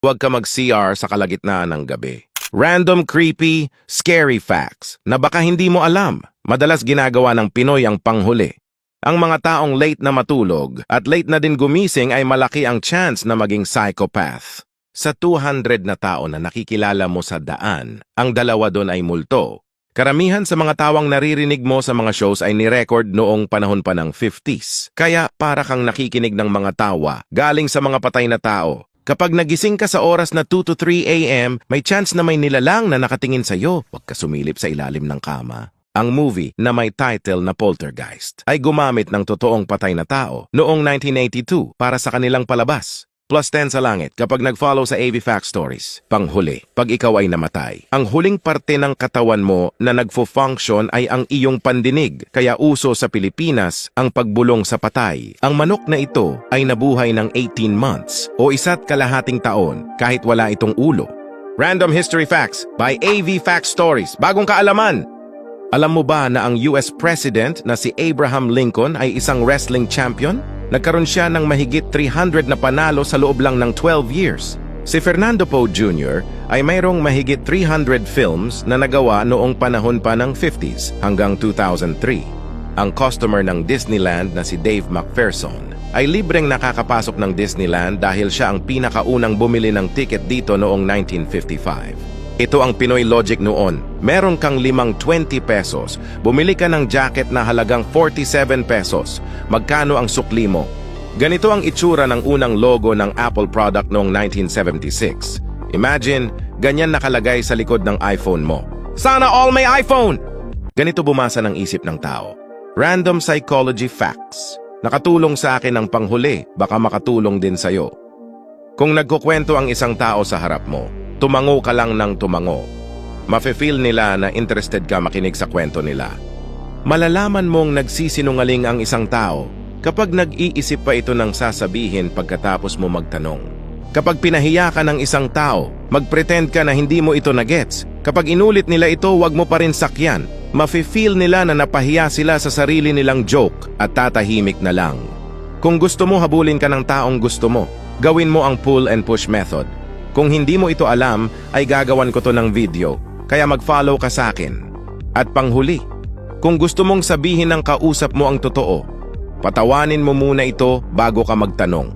Huwag ka mag-CR sa kalagitnaan ng gabi. Random, creepy, scary facts na baka hindi mo alam. Madalas ginagawa ng Pinoy ang panghuli. Ang mga taong late na matulog at late na din gumising ay malaki ang chance na maging psychopath. Sa 200 na tao na nakikilala mo sa daan, ang dalawa doon ay multo. Karamihan sa mga tawang naririnig mo sa mga shows ay nirecord noong panahon pa ng 50s. Kaya para kang nakikinig ng mga tawa galing sa mga patay na tao. Kapag nagising ka sa oras na 2 to 3 a.m., may chance na may nilalang na nakatingin sa'yo. Huwag ka sumilip sa ilalim ng kama. Ang movie na may title na Poltergeist ay gumamit ng totoong patay na tao noong 1982 para sa kanilang palabas. Plus 10 sa langit kapag nag-follow sa AV Fact Stories. Panghuli, pag ikaw ay namatay. Ang huling parte ng katawan mo na nagfo-function ay ang iyong pandinig. Kaya uso sa Pilipinas ang pagbulong sa patay. Ang manok na ito ay nabuhay ng 18 months o 1.5 taon kahit wala itong ulo. Random History Facts by AV Fact Stories. Bagong kaalaman! Alam mo ba na ang US President na si Abraham Lincoln ay isang wrestling champion? Nagkaroon siya ng mahigit 300 na panalo sa loob lang ng 12 years. Si Fernando Poe Jr. ay mayroong mahigit 300 films na nagawa noong panahon pa ng 50s hanggang 2003. Ang customer ng Disneyland na si Dave McPherson ay libreng nakakapasok ng Disneyland dahil siya ang pinakaunang bumili ng ticket dito noong 1955. Ito ang Pinoy logic noon. Meron kang 20 pesos. Bumili ka ng jacket na halagang 47 pesos. Magkano ang sukli mo? Ganito ang itsura ng unang logo ng Apple product noong 1976. Imagine, ganyan nakalagay sa likod ng iPhone mo. Sana all may iPhone! Ganito bumasa ng isip ng tao. Random psychology facts. Nakatulong sa akin ang panghuli, baka makatulong din sa'yo. Kung nagkukwento ang isang tao sa harap mo, tumango ka lang ng tumango. Mafe-feel nila na interested ka makinig sa kwento nila. Malalaman mong nagsisinungaling ang isang tao kapag nag-iisip pa ito ng sasabihin pagkatapos mo magtanong. Kapag pinahiya ka ng isang tao, mag-pretend ka na hindi mo ito na-gets. Kapag inulit nila ito, wag mo pa rin sakyan. Mafe-feel nila na napahiya sila sa sarili nilang joke at tatahimik na lang. Kung gusto mo habulin ka ng taong gusto mo, gawin mo ang pull and push method. Kung hindi mo ito alam, ay gagawan ko to ng video, kaya mag-follow ka sa akin. At panghuli, kung gusto mong sabihin ng kausap mo ang totoo, patawanin mo muna ito bago ka magtanong.